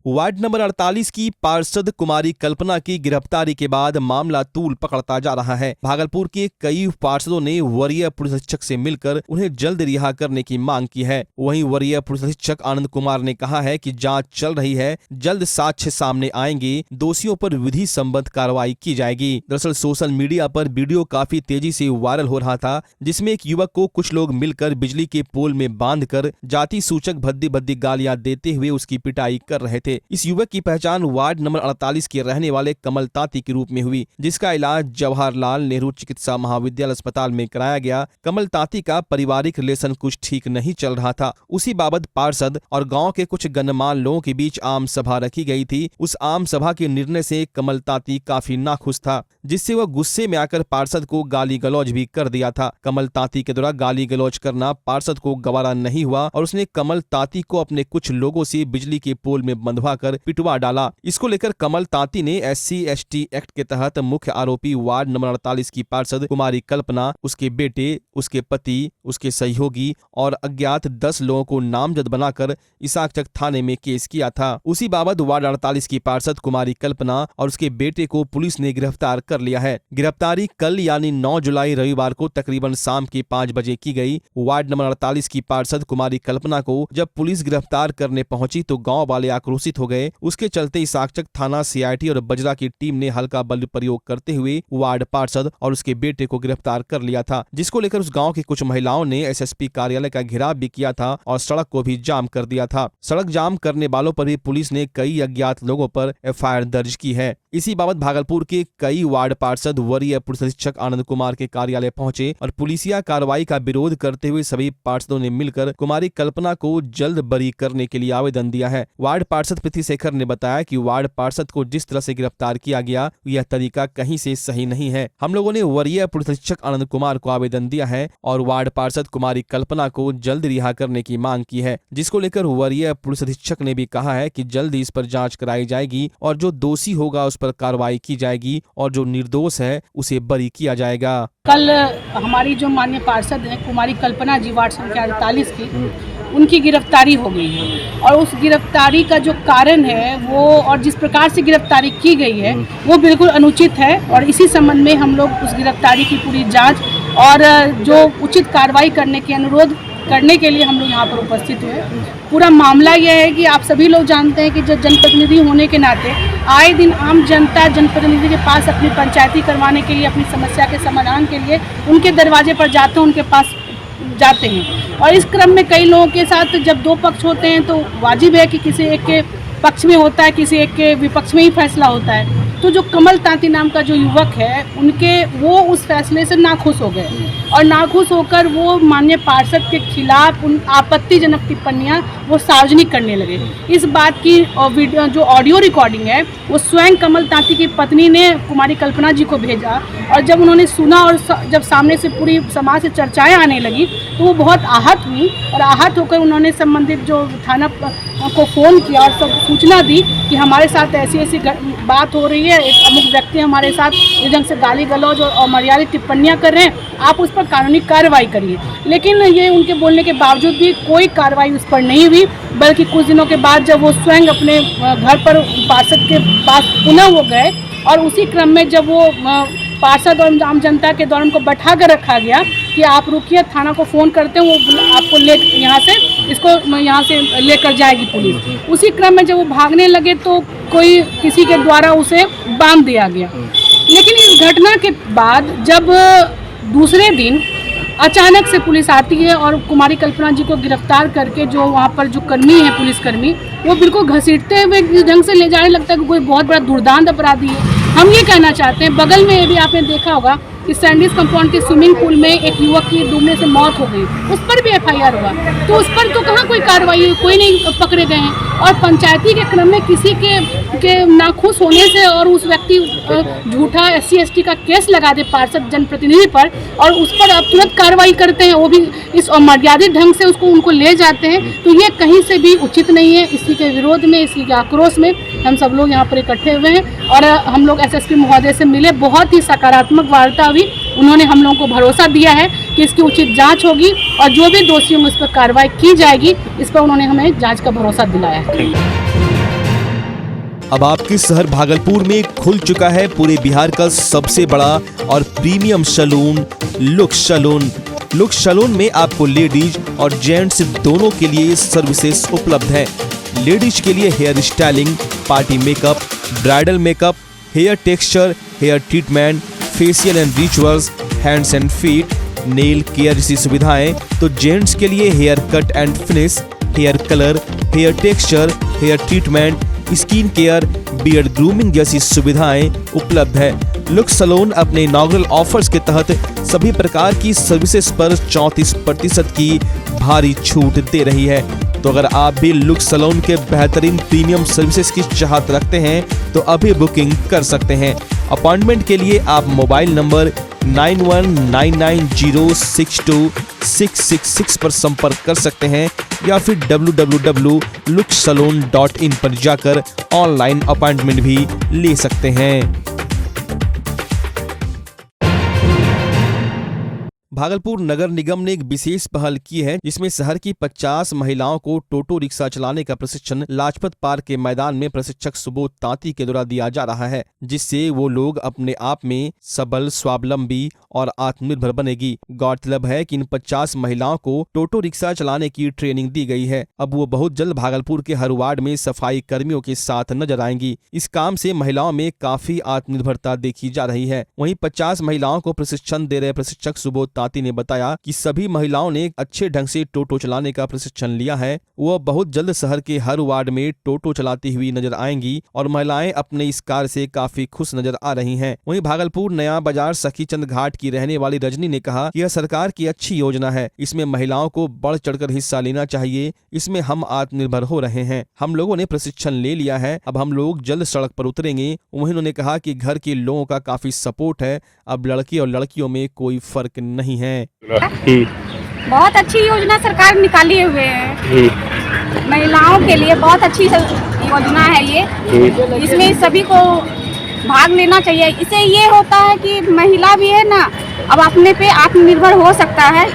Ward number 48 की पार्षद कुमारी कल्पना की गिरफ्तारी के बाद मामला तूल पकड़ता जा रहा है। भागलपुर के कई पार्षदों ने वरीय पुलिस अधीक्षक से मिलकर उन्हें जल्द रिहा करने की मांग की है। वहीं वरीय पुलिस अधीक्षक आनंद कुमार ने कहा है कि जांच चल रही है, जल्द साक्ष्य सामने आएंगे, दोषियों पर विधि संबद्ध कार्रवाई की जाएगी। दरअसल सोशल मीडिया पर वीडियो काफी तेजी से वायरल हो रहा था, जिसमें एक युवक को कुछ लोग मिलकर बिजली के पोल में बांधकर जाति सूचक भद्दी भद्दी गालियां देते हुए उसकी पिटाई कर रहे थे। इस युवक की पहचान वार्ड नंबर 48 के रहने वाले कमल तांती के रूप में हुई, जिसका इलाज जवाहरलाल नेहरू चिकित्सा महाविद्यालय अस्पताल में कराया गया। कमल तांती का पारिवारिक रिलेशन कुछ ठीक नहीं चल रहा था। उसी बाबत पार्षद और गांव के कुछ गणमान्य लोगों के बीच आम सभा रखी गई थी। उस आम सभा के निर्णय से कमल तांती काफी नाखुश था, जिससे वह गुस्से में आकर पार्षद को गाली गलौज भी कर दिया था। कमल तांती के द्वारा गाली गलौज करना पार्षद को गवारा नहीं हुआ और उसने कमल तांती को अपने कुछ लोगों से बिजली के पोल में बंधवा कर पिटवा डाला। इसको लेकर कमल तांती ने SC/ST एक्ट के तहत मुख्य आरोपी वार्ड नंबर 48 की पार्षद कुमारी कल्पना, उसके बेटे, उसके पति, उसके सहयोगी और अज्ञात 10 लोगों को नामजद बनाकर इसाकचक थाने में केस किया था। उसी बाबत वार्ड 48 की पार्षद कुमारी कल्पना और उसके बेटे को पुलिस ने गिरफ्तार कर लिया है। गिरफ्तारी कल यानी 9 जुलाई रविवार को तकरीबन शाम के 5 बजे की गई। वार्ड नंबर 48 की पार्षद कुमारी कल्पना को जब पुलिस गिरफ्तार करने पहुंची तो गांव वाले आक्रोशित हो गए। उसके चलते इसाकचक थाना CIT और बजरा की टीम ने हल्का बल प्रयोग करते हुए वार्ड पार्षद और उसके बेटे को गिरफ्तार कर लिया था, जिसको लेकर उस गांव की कुछ महिलाओं ने SSP कार्यालय का घेराव भी किया था और सड़क को भी जाम कर दिया था। सड़क जाम करने वालों पर भी पुलिस ने कई अज्ञात लोगों पर FIR दर्ज की है। इसी बाबत भागलपुर के कई वार्ड पार्षद वरीय पुलिस अधीक्षक आनंद कुमार के कार्यालय पहुंचे और पुलिसिया कार्रवाई का विरोध करते हुए सभी पार्षदों ने मिलकर कुमारी कल्पना को जल्द बरी करने के लिए आवेदन दिया है। वार्ड पार्षद प्रीति शेखर ने बताया कि वार्ड पार्षद को जिस तरह से गिरफ्तार किया गया, यह तरीका कहीं से सही नहीं है। हम लोगों ने वरीय पुलिस अधीक्षक आनंद कुमार को आवेदन दिया है और वार्ड पार्षद कुमारी कल्पना को जल्द रिहा करने की मांग की है, जिसको लेकर वरीय पुलिस अधीक्षक ने भी कहा है कि जल्द इस पर जांच कराई जाएगी और जो दोषी होगा उस पर कार्रवाई की जाएगी और जो निर्दोष है उसे बरी किया जाएगा। कल हमारी जो माननीय पार्षद हैं कुमारी कल्पना जी वार्ड संख्या 48 की, उनकी गिरफ्तारी हो गई है और उस गिरफ्तारी का जो कारण है वो और जिस प्रकार से गिरफ्तारी की गई है वो बिल्कुल अनुचित है और इसी संबंध में हम लोग उस गिरफ्तारी की पूरी जांच और जो उचित कार्रवाई करने के अनुरोध करने के लिए हम लोग यहाँ पर उपस्थित हुए। पूरा मामला यह है कि आप सभी लोग जानते हैं कि जो जनप्रतिनिधि होने के नाते आए दिन आम जनता जनप्रतिनिधि के पास अपनी पंचायती करवाने के लिए, अपनी समस्या के समाधान के लिए उनके दरवाजे पर जाते हैं, उनके पास जाते हैं और इस क्रम में कई लोगों के साथ जब दो पक्ष होते हैं तो वाजिब है कि किसी एक के पक्ष में होता है, किसी एक के विपक्ष में ही फैसला होता है। तो जो कमल तांती नाम का जो युवक है वो उस फैसले से नाखुश हो गए और नाखुश होकर वो माननीय पार्षद के खिलाफ उन आपत्तिजनक टिप्पणियां वो सार्वजनिक करने लगे। इस बात की जो ऑडियो रिकॉर्डिंग है वो स्वयं कमल तांती की पत्नी ने कुमारी कल्पना जी को भेजा और जब उन्होंने सुना और जब सामने से पूरी समाज से चर्चाएं आने लगी तो वो बहुत आहत हुई और आहत होकर उन्होंने संबंधित जो थाना को फ़ोन किया और सब सूचना दी कि हमारे साथ ऐसी ऐसी बात हो रही है, एक अमुक व्यक्ति हमारे साथ इस ढंग से गाली गलौज और अमर्यादित टिप्पणियां कर रहे हैं, आप उस पर कानूनी कार्रवाई करिए। लेकिन ये उनके बोलने के बावजूद भी कोई कार्रवाई उस पर नहीं हुई, बल्कि कुछ दिनों के बाद जब वो स्वयं अपने घर पर पार्षद के पास पुनः हो गए और उसी क्रम में जब वो पार्षद और आम जनता के द्वारा उनको बैठा कर रखा गया कि आप रुकिए, थाना को फ़ोन करते हैं, वो आपको यहाँ से लेकर जाएगी पुलिस। उसी क्रम में जब वो भागने लगे तो कोई किसी के द्वारा उसे बांध दिया गया। लेकिन इस घटना के बाद जब दूसरे दिन अचानक से पुलिस आती है और कुमारी कल्पना जी को गिरफ्तार करके जो वहाँ पर जो कर्मी है, पुलिसकर्मी, वो बिल्कुल घसीटते हुए इस ढंग से ले जाने लगता है कि कोई बहुत बड़ा दुर्दांत अपराधी है। हम ये कहना चाहते हैं, बगल में भी आपने देखा होगा कि सैंडीज कंपाउंड के स्विमिंग पूल में एक युवक की डूबने से मौत हो गई, उस पर भी FIR हुआ, तो उस पर तो कहाँ कोई कार्रवाई हुई, कोई नहीं पकड़े गए हैं। और पंचायती के क्रम में किसी के नाखुश होने से और उस व्यक्ति झूठा SC/ST का केस लगा दे पार्षद जनप्रतिनिधि पर और उस पर अब तुरंत कार्रवाई करते हैं, वो भी इस अमर्यादित ढंग से उनको ले जाते हैं, तो ये कहीं से भी उचित नहीं है। इसी के विरोध में, इसी के आक्रोश में हम सब लोग यहाँ पर इकट्ठे हुए हैं और हम लोग SSP महोदय से मिले, बहुत ही सकारात्मक वार्ता हुई। उन्होंने हम लोगों को भरोसा दिया है कि इसकी उचित जांच होगी और जो भी दोषी होंगे उस पर कार्रवाई की जाएगी, इस पर उन्होंने हमें जांच का भरोसा दिलाया है। अब आपके शहर भागलपुर में खुल चुका है पूरे बिहार का सबसे बड़ा और premium salon Looks Salon. Looks Salon में आपको लेडीज और जेंट्स दोनों के लिए सर्विसेज उपलब्ध है। लेडीज के लिए hair styling, party makeup, bridal makeup, hair texture, hair treatment, facial and rituals, hands and feet, nail care जैसी सुविधाएं। तो जेंट्स के लिए haircut and finish, hair colour, hair texture, hair treatment, skin care, beard grooming जैसी सुविधाएं उपलब्ध है। Looks Salon अपने इनॉग्रल ऑफर्स के तहत सभी प्रकार की सर्विसेज पर 34% की भारी छूट दे रही है। तो अगर आप भी लुक्स सैलून के बेहतरीन प्रीमियम सर्विसेज की चाहत रखते हैं तो अभी बुकिंग कर सकते हैं। अपॉइंटमेंट के लिए आप मोबाइल नंबर 9199062666 पर संपर्क कर सकते हैं या फिर www.luxsalon.in पर जाकर ऑनलाइन अपॉइंटमेंट भी ले सकते हैं। भागलपुर नगर निगम ने एक विशेष पहल की है जिसमें शहर की 50 महिलाओं को टोटो रिक्शा चलाने का प्रशिक्षण लाजपत पार्क के मैदान में प्रशिक्षक सुबोध तांती के द्वारा दिया जा रहा है, जिससे वो लोग अपने आप में सबल, स्वावलंबी और आत्मनिर्भर बनेगी। गौरतलब है कि इन 50 महिलाओं को टोटो रिक्शा चलाने की ट्रेनिंग दी गई है। अब वो बहुत जल्द भागलपुर के हर वार्ड में सफाई कर्मियों के साथ नजर आएंगी। इस काम से महिलाओं में काफी आत्मनिर्भरता देखी जा रही है। वहीं 50 महिलाओं को प्रशिक्षण दे रहे प्रशिक्षक सुबोध तांती ने बताया कि सभी महिलाओं ने अच्छे ढंग से टोटो चलाने का प्रशिक्षण लिया है। वह बहुत जल्द शहर के हर वार्ड में टोटो चलाती हुई नजर आएंगी और महिलाएं अपने इस कार्य से काफी खुश नजर आ रही हैं। वहीं भागलपुर नया बाजार सखीचंद घाट की रहने वाली रजनी ने कहा कि यह सरकार की अच्छी योजना है, इसमें महिलाओं को बढ़ चढ़कर हिस्सा लेना चाहिए। इसमें हम आत्मनिर्भर हो रहे हैं। हम लोगों ने प्रशिक्षण ले लिया है, अब हम लोग जल्द सड़क पर उतरेंगे। वहीं उन्होंने कहा कि घर के लोगों का काफी सपोर्ट है, अब लड़के और लड़कियों में कोई फर्क नहीं है। बहुत अच्छी योजना सरकार निकाली हुए है, महिलाओं के लिए बहुत अच्छी योजना है ये। इसमें सभी को भाग लेना चाहिए। इससे ये होता है कि महिला भी है ना, अब अपने पे आत्मनिर्भर हो सकता है।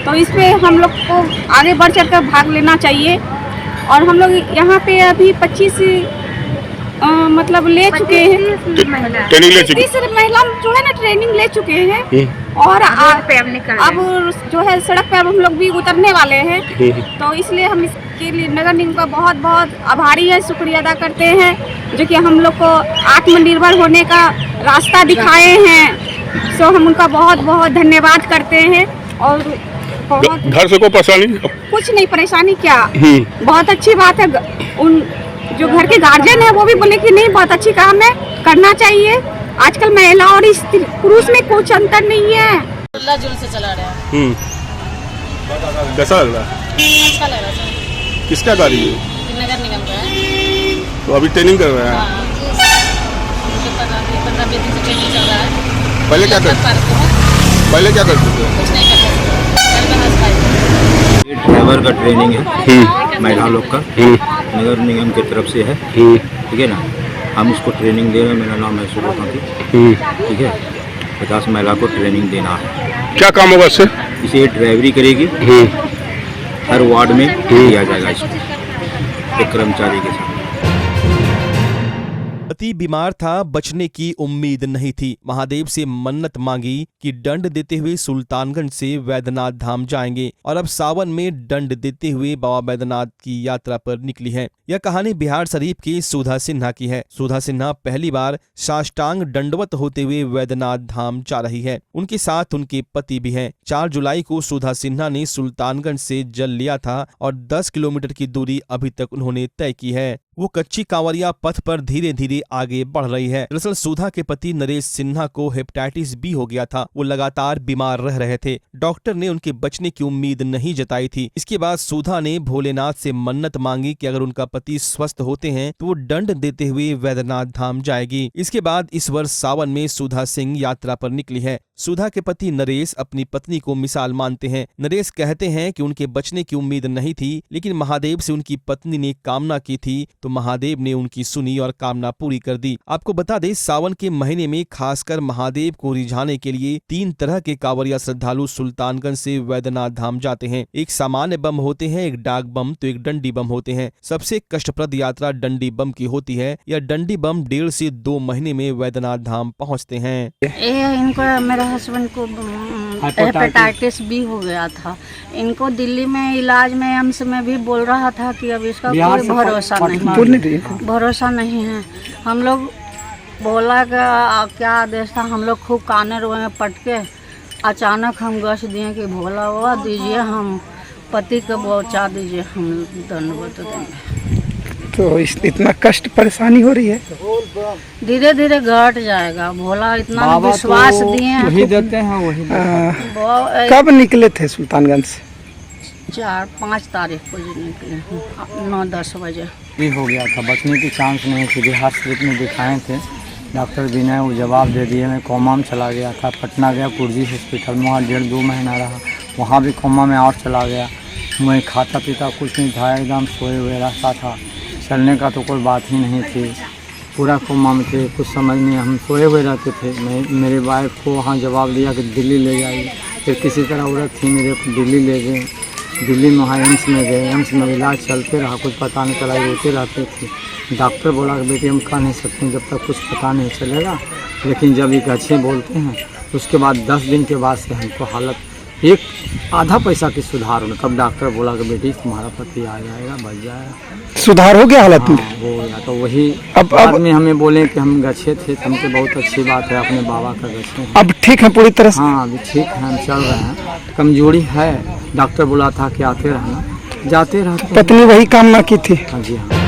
तो इस पे हम लोग को आगे बढ़ चढ़ कर भाग लेना चाहिए। और हम लोग यहाँ पे अभी 25 मतलब ले चुके हैं, 30 महिला जो है ना ट्रेनिंग ले चुके हैं। और अब जो है सड़क पे अब हम लोग भी उतरने वाले हैं। तो इसलिए हम इसके लिए नगर निगम का बहुत बहुत आभारी है, शुक्रिया अदा करते हैं, जो कि हम लोग को आत्मनिर्भर होने का रास्ता दिखाए हैं। सो हम उनका बहुत बहुत धन्यवाद करते हैं। और घर से कोई परेशानी? कुछ नहीं, परेशानी क्या, बहुत अच्छी बात है। उन जो घर के गार्जियन है वो भी बोले कि नहीं बहुत अच्छी काम है, करना चाहिए। आजकल महिला और पुरुष में कुछ अंतर नहीं है। जुल से चला रहे हैं। कैसा लग रहा है? अच्छा लग रहा है। किसका गाड़ी है? नगर निगम का है। तो अभी ट्रेनिंग कर रहे हैं? 15-20 दिन से ट्रेनिंग चल रहा है। पहले क्या करते थे? कुछ नहीं करते थे। ये ड्राइवर का ट्रेनिंग है, महिला लोग का, नगर निगम की तरफ से है। ठीक है ना, हम उसको ट्रेनिंग दे रहे हैं। मेरा नाम है सुबोध तांती। ठीक है, 50 महिला को ट्रेनिंग देना है। क्या काम होगा इससे? इसे ड्राइवरी करेगी, हर वार्ड में दिया जाएगा इसको एक कर्मचारी के साथ। पति बीमार था, बचने की उम्मीद नहीं थी। महादेव से मन्नत मांगी कि दंड देते हुए सुल्तानगंज से वैद्यनाथ धाम जाएंगे और अब सावन में दंड देते हुए बाबा वैद्यनाथ की यात्रा पर निकली है। यह कहानी बिहार शरीफ की सुधा सिन्हा की है। सुधा सिन्हा पहली बार साष्टांग दंडवत होते हुए वैद्यनाथ धाम जा रही है। उनके साथ उनके पति भी हैं। 4 जुलाई को सुधा सिन्हा ने सुल्तानगंज से जल लिया था और 10 किलोमीटर की दूरी अभी तक उन्होंने तय की है। वो कच्ची कांवरिया पथ पर धीरे धीरे आगे बढ़ रही है। दरअसल सुधा के पति नरेश सिन्हा को हेपेटाइटिस बी हो गया था। वो लगातार बीमार रह रहे थे। डॉक्टर ने उनके बचने की उम्मीद नहीं जताई थी। इसके बाद सुधा ने भोलेनाथ से मन्नत मांगी कि अगर उनका पति स्वस्थ होते हैं तो वो दंड देते हुए वैद्यनाथ धाम जाएगी। इसके बाद इस वर्ष सावन में सुधा सिंह यात्रा पर निकली है। सुधा के पति नरेश अपनी पत्नी को मिसाल मानते हैं। नरेश कहते हैं कि उनके बचने की उम्मीद नहीं थी, लेकिन महादेव से उनकी पत्नी ने कामना की थी तो महादेव ने उनकी सुनी और कामना पूरी कर दी। आपको बता दें, सावन के महीने में खासकर महादेव को रिझाने के लिए 3 तरह के कांवरिया श्रद्धालु सुल्तानगंज से वैद्यनाथ धाम जाते हैं। एक सामान्य बम होते हैं, एक डाक बम तो एक डंडी बम होते हैं। सबसे कष्टप्रद यात्रा डंडी बम की होती है। यह डंडी बम 1.5 से 2 महीने में वैद्यनाथ धाम पहुँचते हैं। ये इनको, मेरे हस्बैंड को हेपेटाइटिस बी हो गया था। इनको दिल्ली में इलाज में एम्स में भी बोल रहा था कि अब इसका कोई भरोसा नहीं है। हम लोग बोला कि क्या आदेश था, हम लोग खूब काने रोए में पटके। अचानक हम गश दिए कि भोला हुआ दीजिए, हम पति को पहुँचा दीजिए, हम दंडवत देंगे। तो इतना कष्ट परेशानी हो रही है, धीरे धीरे घट जाएगा। भोला इतना विश्वास दिए हैं, वही देते हैं वही। कब निकले थे सुल्तानगंज से? 4-5 तारीख को जो निकले 9-10 बजे। भी हो गया था, बचने की चांस नहीं थी। बिहार शरीफ में दिखाए थे डॉक्टर भी ने वो जवाब दे दिए। मैं कोमा में चला गया था, पटना गया पुर्जी हॉस्पिटल में, वहाँ 1.5-2 महीना रहा। वहाँ भी कोमा में और चला गया। मैं खाता पीता कुछ नहीं था, एकदम सोए हुए रहता था। चलने का तो कोई बात ही नहीं थी, पूरा कोमा में थे, कुछ समझ नहीं, हम सोए हुए रहते थे। मेरे वाइफ को वहाँ जवाब दिया कि दिल्ली ले जाइए। फिर किसी तरह औरत थी मेरे को दिल्ली ले गए। दिल्ली में वहाँ एम्स में गए, एम्स में इलाज चलते रहा, कुछ पता नहीं चला, रोते रहते थे। डॉक्टर बोला कि बेटी हम कह नहीं सकते जब तक कुछ पता नहीं चलेगा, लेकिन जब एक अच्छे बोलते हैं उसके बाद 10 दिन के बाद से हमको हालत एक आधा पैसा की सुधार हो। तब डॉक्टर बोला कि बेटी तुम्हारा पति आ जाएगा, बच जाएगा। सुधार हो गया हालत में? हाँ, हो गया। तो वही अब में हमें बोले कि हम गच्छे थे, हमको बहुत अच्छी बात है, अपने बाबा का गच्छे हैं। अब ठीक है पूरी तरह से? हाँ अभी ठीक है, हम चल रहे हैं। कमजोरी है, डॉक्टर बोला था कि आते रहना, जाते रहते। पत्नी वही कामना की थी? हाँ जी हाँ।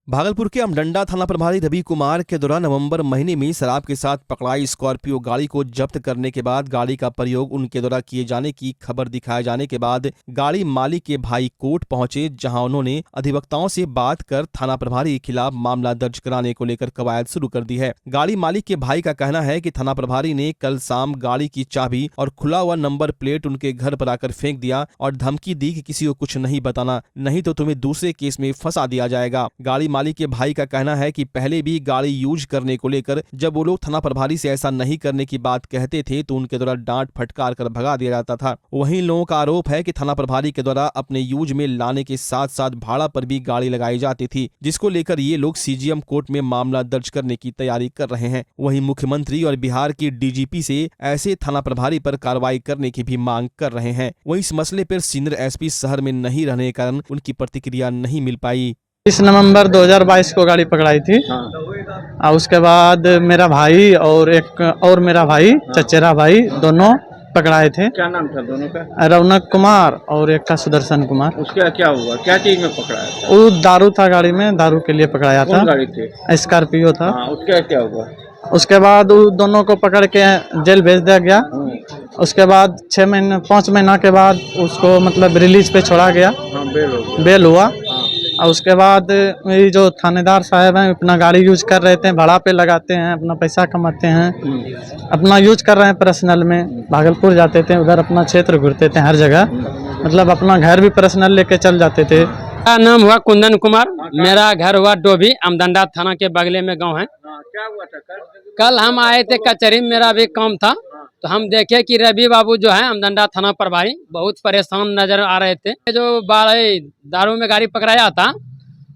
भागलपुर के अमडंडा थाना प्रभारी रवि कुमार के द्वारा नवंबर महीने में शराब के साथ पकड़ाई स्कॉर्पियो गाड़ी को जब्त करने के बाद गाड़ी का प्रयोग उनके द्वारा किए जाने की खबर दिखाए जाने के बाद गाड़ी मालिक के भाई कोर्ट पहुंचे, जहां उन्होंने अधिवक्ताओं से बात कर थाना प्रभारी के खिलाफ मामला दर्ज कराने को लेकर कवायद शुरू कर दी है। गाड़ी मालिक के भाई का कहना है कि थाना प्रभारी ने कल शाम गाड़ी की चाबी और खुला हुआ नंबर प्लेट उनके घर पर आकर फेंक दिया और धमकी दी कि किसी को कुछ नहीं बताना, नहीं तो तुम्हें दूसरे केस में फंसा दिया जाएगा। गाड़ी मालिक के भाई का कहना है कि पहले भी गाड़ी यूज करने को लेकर जब वो लोग थाना प्रभारी से ऐसा नहीं करने की बात कहते थे तो उनके द्वारा डांट फटकार कर भगा दिया जाता था। वहीं लोगों का आरोप है कि थाना प्रभारी के द्वारा अपने यूज में लाने के साथ साथ भाड़ा पर भी गाड़ी लगाई जाती थी, जिसको लेकर ये लोग सीजीएम कोर्ट में मामला दर्ज करने की तैयारी कर रहे हैं। वहीं मुख्यमंत्री और बिहार की डीजीपी से ऐसे थाना प्रभारी पर कार्रवाई करने की भी मांग कर रहे हैं। वहीं इस मसले पर सीनियर एसपी शहर में नहीं रहने के कारण उनकी प्रतिक्रिया नहीं मिल पाई। 20 नवंबर 2022 को गाड़ी पकड़ाई थी। और उसके बाद मेरा भाई और एक और मेरा भाई चचेरा भाई दोनों पकड़ाए थे। क्या नाम था दोनों का? रौनक कुमार और एक का सुदर्शन कुमार। उसका क्या हुआ, क्या चीज में पकड़ाया था? वो दारू था गाड़ी में, दारू के लिए पकड़ाया था। कौन गाड़ी थी? स्कॉर्पियो था। उसका क्या हुआ? उसके बाद वो दोनों को पकड़ के जेल भेज दिया गया। उसके बाद 5 महीना के बाद उसको मतलब रिलीज पे छोड़ा गया, बेल हुआ। और उसके बाद ये जो थानेदार साहब हैं अपना गाड़ी यूज कर रहे थे, भाड़ा पे लगाते हैं, अपना पैसा कमाते हैं, अपना यूज कर रहे हैं पर्सनल में। भागलपुर जाते थे, उधर अपना क्षेत्र घूरते थे हर जगह, मतलब अपना घर भी पर्सनल लेके चल जाते थे। मेरा नाम हुआ कुंदन कुमार, मेरा घर हुआ डोभी, अमडंडा थाना के बगले में गांव है। क्या हुआ था कल हम आए थे कचहरी में, मेरा भी काम था, तो हम देखे कि रवि बाबू जो है अमडंडा थाना प्रभारी बहुत परेशान नजर आ रहे थे। जो दारू में गाड़ी पकड़ाया था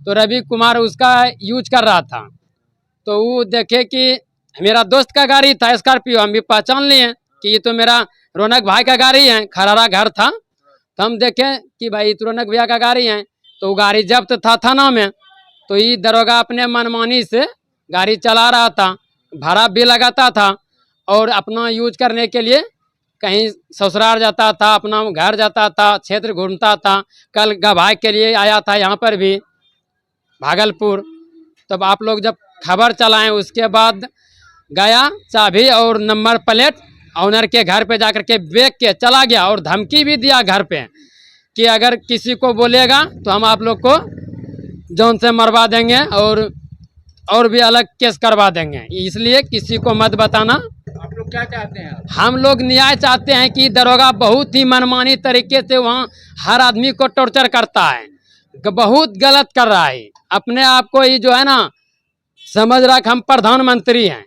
तो रवि कुमार उसका यूज कर रहा था, तो वो देखे कि मेरा दोस्त का गाड़ी था स्कॉर्पियो, हम भी पहचान लिए कि ये तो मेरा रौनक भाई का गाड़ी है, खरारा घर था। तो हम देखे कि भाई तो रौनक भैया का गाड़ी है, तो वो गाड़ी जब्त था थाना में। तो ये दरोगा अपने मनमानी से गाड़ी चला रहा था, भाड़ा भी लगाता था और अपना यूज करने के लिए कहीं ससुराल जाता था, अपना घर जाता था, क्षेत्र घूमता था। कल गवाही के लिए आया था यहाँ पर भी भागलपुर। तब आप लोग जब खबर चलाएं उसके बाद गया, चाबी और नंबर प्लेट ऑनर के घर पे जाकर के बेच के चला गया और धमकी भी दिया घर पे कि अगर किसी को बोलेगा तो हम आप लोग को जान से मरवा देंगे और भी अलग केस करवा देंगे, इसलिए किसी को मत बताना। आप लोग क्या चाहते हैं? हम लोग न्याय चाहते हैं कि दरोगा बहुत ही मनमानी तरीके से वहाँ हर आदमी को टॉर्चर करता है। बहुत गलत कर रहा है। अपने आप को ये जो है ना समझ रहा है कि हम प्रधानमंत्री हैं।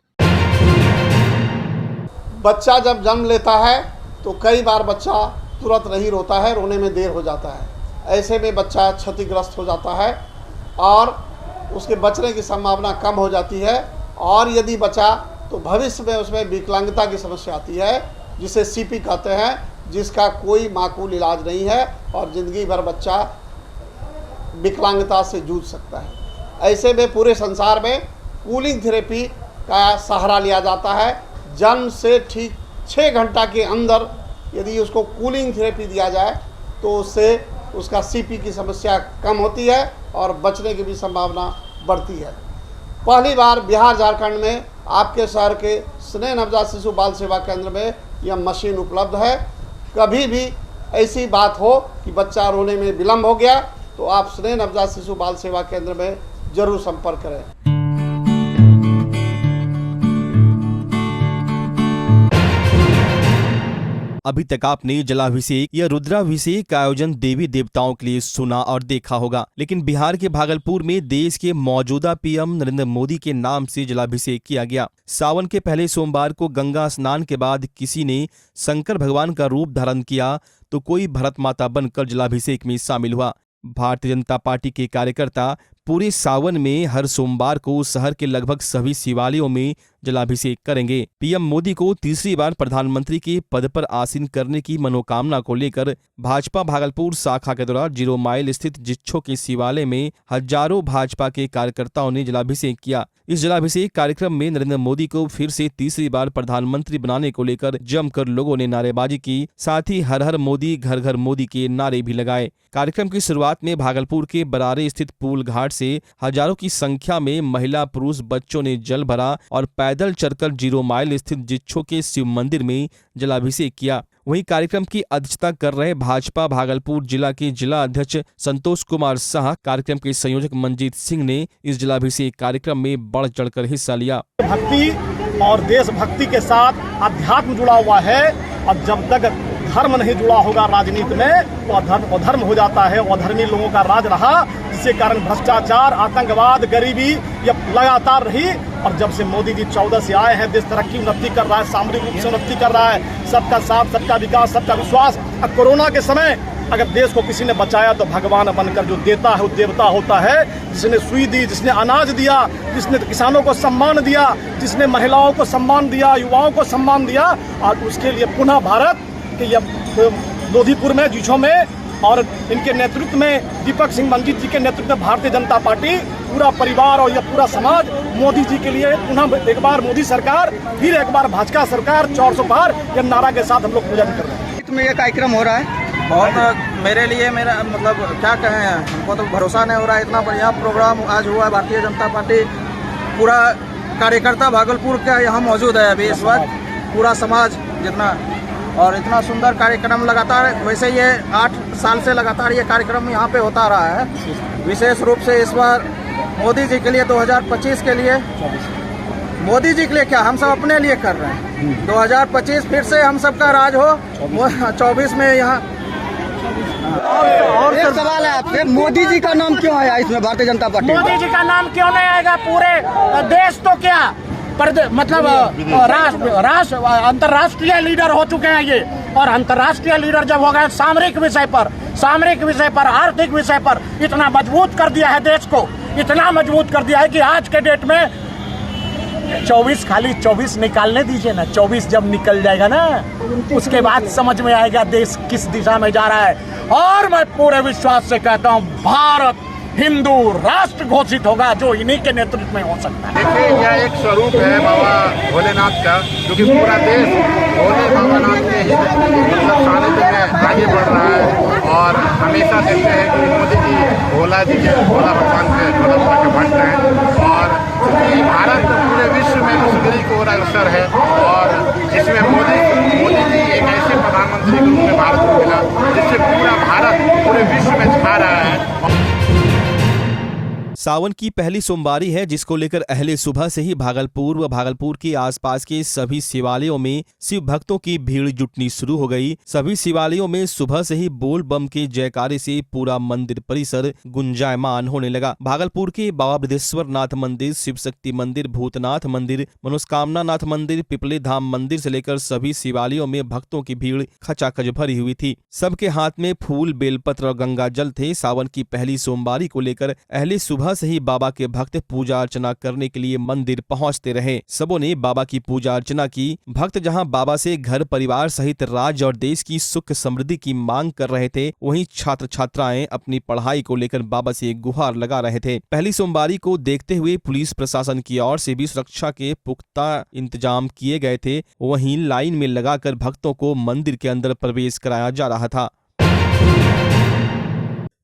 बच्चा जब जन्म लेता है तो कई बार बच्चा तुरंत नहीं रोता है, रोने में देर हो जाता है। ऐसे में बच्चा क्षतिग्रस्त हो जाता है और उसके बचने की संभावना कम हो जाती है, और यदि बचा तो भविष्य में उसमें विकलांगता की समस्या आती है, जिसे सीपी कहते हैं, जिसका कोई माकूल इलाज नहीं है और ज़िंदगी भर बच्चा विकलांगता से जूझ सकता है। ऐसे में पूरे संसार में कूलिंग थेरेपी का सहारा लिया जाता है। जन्म से ठीक 6 घंटा के अंदर यदि उसको कूलिंग थेरेपी दिया जाए तो उससे उसका सीपी की समस्या कम होती है और बचने की भी संभावना बढ़ती है। पहली बार बिहार झारखंड में आपके शहर के स्नेह नवजात शिशु बाल सेवा केंद्र में यह मशीन उपलब्ध है। कभी भी ऐसी बात हो कि बच्चा रोने में विलम्ब हो गया तो आप स्नेह नवजात शिशु बाल सेवा केंद्र में जरूर संपर्क करें। अभी तक आपने जलाभिषेक या रुद्राभिषेक का आयोजन देवी देवताओं के लिए सुना और देखा होगा, लेकिन बिहार के भागलपुर में देश के मौजूदा पीएम नरेंद्र मोदी के नाम से जलाभिषेक किया गया। सावन के पहले सोमवार को गंगा स्नान के बाद किसी ने शंकर भगवान का रूप धारण किया तो कोई भरत माता बनकर जलाभिषेक में शामिल हुआ। भारतीय जनता पार्टी के कार्यकर्ता पूरे सावन में हर सोमवार को शहर के लगभग सभी शिवालयों में जलाभिषेक करेंगे। पीएम मोदी को तीसरी बार प्रधानमंत्री के पद पर आसीन करने की मनोकामना को लेकर भाजपा भागलपुर शाखा के द्वारा 0 माइल स्थित जिच्छो के शिवालय में हजारों भाजपा के कार्यकर्ताओं ने जलाभिषेक किया। इस जलाभिषेक कार्यक्रम में नरेंद्र मोदी को फिर से तीसरी बार प्रधानमंत्री बनाने को लेकर जमकर लोगों ने नारेबाजी की, साथ ही हर हर मोदी घर घर मोदी के नारे भी लगाए। कार्यक्रम की शुरुआत में भागलपुर के बरारे स्थित पूल घाट से हजारों की संख्या में महिला पुरुष बच्चों ने जल भरा और पैदल चलकर 0 माइल स्थित जिच्छो के शिव मंदिर में जलाभिषेक किया। वहीं कार्यक्रम की अध्यक्षता कर रहे भाजपा भागलपुर जिला के जिला अध्यक्ष संतोष कुमार शाह, कार्यक्रम के संयोजक मंजीत सिंह ने इस जलाभिषेक कार्यक्रम में बढ़ चढ़कर हिस्सा लिया। भक्ति और देशभक्ति के साथ अध्यात्म जुड़ा हुआ है, और जब तक धर्म नहीं जुड़ा होगा राजनीति में तो अधर्म हो जाता है। अधर्मी लोगों का राज रहा, जिसके कारण भ्रष्टाचार, आतंकवाद, गरीबी ये लगातार रही। और जब से मोदी जी 14 से आए हैं, देश तरक्की उन्नति कर रहा है, सामरिक रूप से उन्नति कर रहा है, सबका साथ, सबका विकास, सबका विश्वास। अब कोरोना के समय अगर देश को किसी ने बचाया तो भगवान बनकर जो देता है वो देवता होता है। जिसने सुई दी, जिसने अनाज दिया, जिसने किसानों को सम्मान दिया, जिसने महिलाओं को सम्मान दिया, युवाओं को सम्मान दिया, और उसके लिए पुनः भारत के लोधीपुर में जिच्छो में और इनके नेतृत्व में दीपक सिंह मंजीत जी के नेतृत्व में भारतीय जनता पार्टी पूरा परिवार और यह पूरा समाज मोदी जी के लिए पुनः एक बार मोदी सरकार, फिर एक बार भाजपा सरकार 400 पार के नारा के साथ हम लोग पूजा कर रहे हैं। में ये कार्यक्रम हो रहा है बहुत मेरे लिए मेरा मतलब क्या कहें, हमको तो भरोसा नहीं हो रहा है। इतना बढ़िया प्रोग्राम आज हुआ है। भारतीय जनता पार्टी पूरा कार्यकर्ता भागलपुर का यहाँ मौजूद है अभी इस वक्त, पूरा समाज जितना, और इतना सुंदर कार्यक्रम लगातार, वैसे ये 8 साल से लगातार ये कार्यक्रम यहाँ पे होता रहा है। विशेष रूप से इस बार मोदी जी के लिए 2025 के लिए, मोदी जी के लिए क्या, हम सब अपने लिए कर रहे हैं। 2025 फिर से हम सबका राज हो, 24 में यहाँ। और सवाल है आपसे, मोदी जी का नाम क्यों आया इसमें भारतीय जनता पार्टी? मोदी जी का नाम क्यों नहीं आएगा? पूरे देश तो क्या मतलब राष्ट्र अंतर्राष्ट्रीय लीडर हो चुके हैं ये, और अंतर्राष्ट्रीय लीडर जब हो गए सामरिक विषय पर, आर्थिक विषय पर इतना मजबूत कर दिया है देश को, इतना मजबूत कर दिया है कि आज के डेट में 24 खाली 24 निकालने दीजिए ना, 24 जब निकल जाएगा ना उसके बाद समझ में आएगा देश किस दिशा में जा रहा है। और मैं पूरे विश्वास से कहता हूँ भारत हिंदू राष्ट्र घोषित होगा, जो इन्हीं के नेतृत्व में हो सकता है। देखिए यह एक स्वरूप है बाबा भोलेनाथ का, जो कि पूरा देश भोले बाबा नाथ के सानिध्य में आगे बढ़ रहा है। और हमेशा देखते हैं कि मोदी जी भोला भगवान के भक्त हैं, और चूँकि भारत पूरे विश्व में मुस्लिम को अवसर है, और जिसमें मोदी जी एक ऐसे प्रधानमंत्री के रूप में भारत को मिला जिससे पूरा भारत पूरे विश्व में छा रहा है। सावन की पहली सोमवारी है, जिसको लेकर अहले सुबह से ही भागलपुर व भागलपुर के आसपास के सभी शिवालयों में शिव भक्तों की भीड़ जुटनी शुरू हो गई। सभी शिवालयों में सुबह से ही बोल बम के जयकारे से पूरा मंदिर परिसर गुंजायमान होने लगा। भागलपुर के बाबा बृहदेश्वर नाथ मंदिर, शिव शक्ति मंदिर, भूतनाथ मंदिर, मनोस्कामना नाथ मंदिर, पिपले धाम मंदिर से लेकर सभी शिवालयों में भक्तों की भीड़ खचाखच भरी हुई थी। सबके हाथ में फूल, बेलपत्र और गंगा जल थे। सावन की पहली सोमवारी को लेकर अहले सुबह से ही बाबा के भक्त पूजा अर्चना करने के लिए मंदिर पहुंचते रहे। सबों ने बाबा की पूजा अर्चना की। भक्त जहां बाबा से घर परिवार सहित राज्य और देश की सुख समृद्धि की मांग कर रहे थे, वहीं छात्र छात्राएं अपनी पढ़ाई को लेकर बाबा से गुहार लगा रहे थे। पहली सोमवारी को देखते हुए पुलिस प्रशासन की ओर से भी सुरक्षा के पुख्ता इंतजाम किए गए थे। वहीं लाइन में लगाकर भक्तों को मंदिर के अंदर प्रवेश कराया जा रहा था।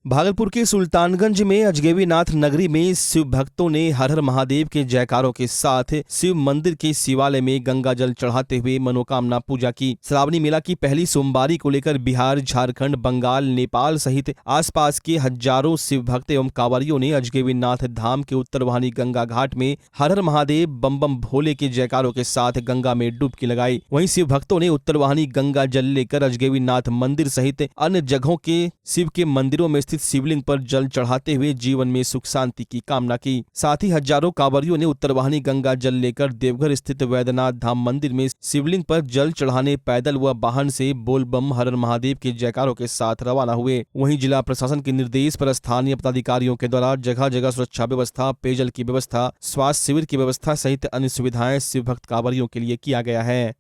भागलपुर के सुल्तानगंज में अजगैबीनाथ नगरी में शिव भक्तों ने हर हर महादेव के जयकारों के साथ शिव मंदिर के शिवालय में गंगा जल चढ़ाते हुए मनोकामना पूजा की। श्रावणी मेला की पहली सोमवारी को लेकर बिहार, झारखंड, बंगाल, नेपाल सहित आसपास के हजारों शिव भक्त एवं कांवरियों ने अजगैबीनाथ धाम के उत्तरवाहिनी गंगा घाट में हर हर महादेव बम बम भोले के जयकारों के साथ गंगा में डुबकी लगाई। वहीं शिव भक्तों ने उत्तरवाहिनी गंगा जल लेकर अजगैबीनाथ मंदिर सहित अन्य जगहों के शिव के मंदिरों में शिवलिंग पर जल चढ़ाते हुए जीवन में सुख शांति की कामना की। साथ ही हजारों कांवरियों ने उत्तरवाहिनी गंगा जल लेकर देवघर स्थित वैद्यनाथ धाम मंदिर में शिवलिंग पर जल चढ़ाने पैदल व वाहन से बोल बम हर हर महादेव के जयकारों के साथ रवाना हुए। वहीं जिला प्रशासन के निर्देश पर स्थानीय पदाधिकारियों के द्वारा जगह जगह सुरक्षा व्यवस्था, पेयजल की व्यवस्था, स्वास्थ्य शिविर की व्यवस्था सहित अन्य सुविधाएं शिव भक्त कांवरियों के लिए किया गया है।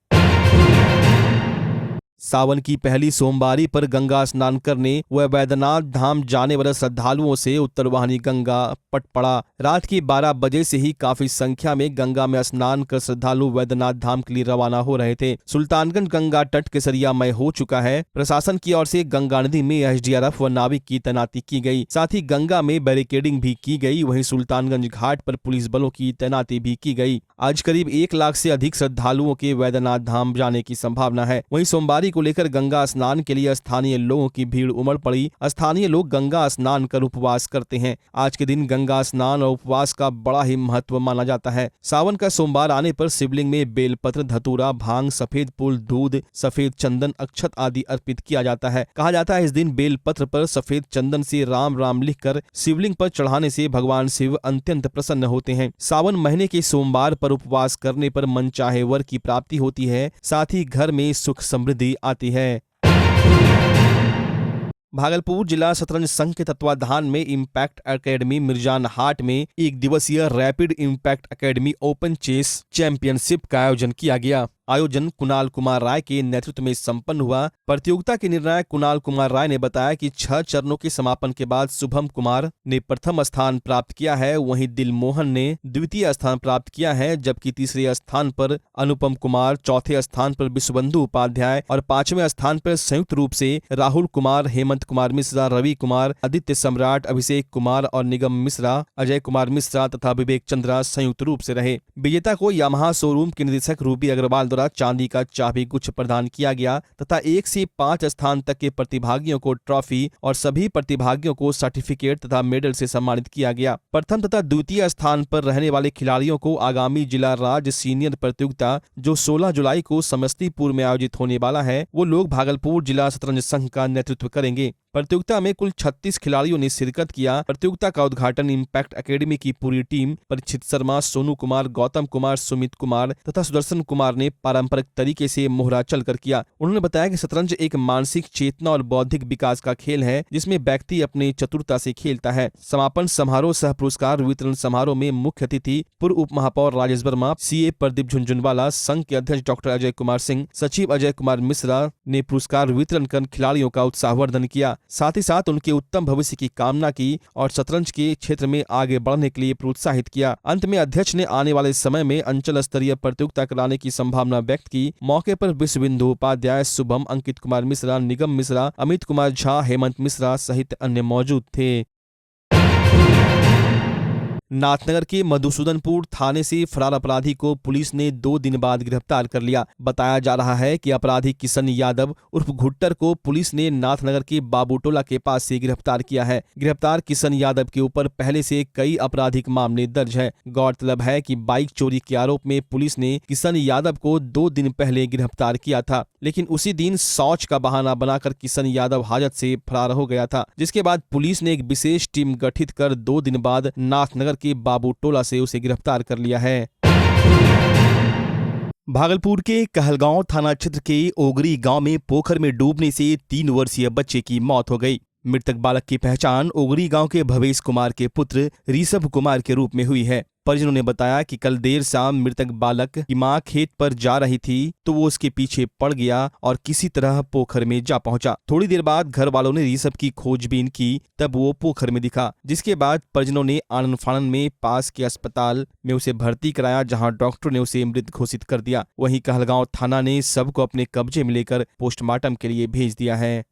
सावन की पहली सोमवारी पर गंगा स्नान करने व वैद्यनाथ धाम जाने वाले श्रद्धालुओं से उत्तरवाहिनी गंगा पट पड़ा। रात के 12 बजे से ही काफी संख्या में गंगा में स्नान कर श्रद्धालु वैद्यनाथ धाम के लिए रवाना हो रहे थे। सुल्तानगंज गंगा तट केसरियामय हो चुका है। प्रशासन की ओर से गंगा नदी में एसडीआरएफ व नाविक की तैनाती की गई। साथ ही गंगा में बैरिकेडिंग भी की गई। वहीं सुल्तानगंज घाट पर पुलिस बलों की तैनाती भी की गई। आज करीब 1 लाख से अधिक श्रद्धालुओं के वैद्यनाथ धाम जाने की संभावना है। वहीं सोमवारी को लेकर गंगा स्नान के लिए स्थानीय लोगों की भीड़ उमड़ पड़ी। स्थानीय लोग गंगा स्नान कर उपवास करते हैं। आज के दिन गंगा स्नान और उपवास का बड़ा ही महत्व माना जाता है। सावन का सोमवार आने पर शिवलिंग में बेलपत्र, धतूरा, भांग, सफेद फूल, दूध, सफेद चंदन, अक्षत आदि अर्पित किया जाता है। कहा जाता है इस दिन बेलपत्र पर सफेद चंदन से राम राम लिखकर शिवलिंग पर चढ़ाने से भगवान शिव अत्यंत प्रसन्न होते हैं। सावन महीने के सोमवार पर उपवास करने पर मनचाहे वर की प्राप्ति होती है। साथ ही घर में सुख समृद्धि आती है। भागलपुर जिला शतरंज संघ के तत्वाधान में इम्पैक्ट एकेडमी मिर्जान हाट में 1 दिवसीय rapid Impact Academy open chess championship का आयोजन किया गया। आयोजन कुणाल कुमार राय के नेतृत्व में संपन्न हुआ। प्रतियोगिता के निर्णायक कुणाल कुमार राय ने बताया कि 6 चरणों के समापन के बाद शुभम कुमार ने प्रथम स्थान प्राप्त किया है, वहीं दिलमोहन ने द्वितीय स्थान प्राप्त किया है, जबकि तीसरे स्थान पर अनुपम कुमार, चौथे स्थान पर विश्वबंधु उपाध्याय और 5वें स्थान पर संयुक्त रूप से राहुल कुमार, हेमंत कुमार मिश्रा, रवि कुमार, आदित्य सम्राट, अभिषेक कुमार और निगम मिश्रा, अजय कुमार मिश्रा तथा विवेक चंद्रा संयुक्त रूप से रहे। विजेता को यामाहा शोरूम के निदेशक रूबी अग्रवाल द्वारा चांदी का चाबी गुच्छ प्रदान किया गया तथा 1 से 5 स्थान तक के प्रतिभागियों को ट्रॉफी और सभी प्रतिभागियों को सर्टिफिकेट तथा मेडल से सम्मानित किया गया। प्रथम तथा द्वितीय स्थान पर रहने वाले खिलाड़ियों को आगामी जिला राज्य सीनियर प्रतियोगिता जो 16 जुलाई को समस्तीपुर में आयोजित होने वाला है, वो लोग भागलपुर जिला शतरंज संघ का नेतृत्व करेंगे। प्रतियोगिता में कुल 36 खिलाड़ियों ने शिरकत किया। प्रतियोगिता का उद्घाटन इम्पैक्ट एकेडमी की पूरी टीम परीक्षित शर्मा, सोनू कुमार, गौतम कुमार, सुमित कुमार तथा सुदर्शन कुमार ने पारंपरिक तरीके से मोहरा चलकर किया। उन्होंने बताया कि शतरंज एक मानसिक चेतना और बौद्धिक विकास का खेल है, जिसमें व्यक्ति अपनी चतुरता से खेलता है। समापन समारोह सह पुरस्कार वितरण समारोह में मुख्य अतिथि पूर्व उप महापौर राजेश वर्मा, सीए प्रदीप झुंझुनवाला, संघ के अध्यक्ष डॉक्टर अजय कुमार सिंह, सचिव अजय कुमार मिश्रा ने पुरस्कार वितरण कर खिलाड़ियों का उत्साहवर्धन किया। साथ ही साथ उनके उत्तम भविष्य की कामना की और शतरंज के क्षेत्र में आगे बढ़ने के लिए प्रोत्साहित किया। अंत में अध्यक्ष ने आने वाले समय में अंचल स्तरीय प्रतियोगिता कराने की संभावना व्यक्त की। मौके पर विश्वबंधु उपाध्याय, शुभम, अंकित कुमार मिश्रा, निगम मिश्रा, अमित कुमार झा, हेमंत मिश्रा सहित अन्य मौजूद थे। नाथनगर के मधुसूदनपुर थाने से फरार अपराधी को पुलिस ने 2 दिन बाद गिरफ्तार कर लिया। बताया जा रहा है कि अपराधी किशन यादव उर्फ घुट्टर को पुलिस ने नाथनगर के बाबूटोला के पास से गिरफ्तार किया है। गिरफ्तार किशन यादव के ऊपर पहले से कई आपराधिक मामले दर्ज है। गौरतलब है कि बाइक चोरी के आरोप में पुलिस ने किशन यादव को 2 दिन पहले गिरफ्तार किया था, लेकिन उसी दिन शौच का बहाना बनाकर किशन यादव हाजत से फरार हो गया था, जिसके बाद पुलिस ने एक विशेष टीम गठित कर 2 दिन बाद नाथनगर के बाबूटोला से उसे गिरफ्तार कर लिया है। भागलपुर के कहलगांव थाना क्षेत्र के ओगरी गांव में पोखर में डूबने से 3 वर्षीय बच्चे की मौत हो गई। मृतक बालक की पहचान ओगरी गांव के भवेश कुमार के पुत्र ऋषभ कुमार के रूप में हुई है। परिजनों ने बताया कि कल देर शाम मृतक बालक की मां खेत पर जा रही थी तो वो उसके पीछे पड़ गया और किसी तरह पोखर में जा पहुंचा। थोड़ी देर बाद घर वालों ने ऋषभ की खोजबीन की, तब वो पोखर में दिखा, जिसके बाद परिजनों ने आनन फानन में पास के अस्पताल में उसे भर्ती कराया, जहां डॉक्टर ने उसे मृत घोषित कर दिया। वहीं कहलगांव थाना ने शव को अपने कब्जे में लेकर पोस्टमार्टम के लिए भेज दिया है।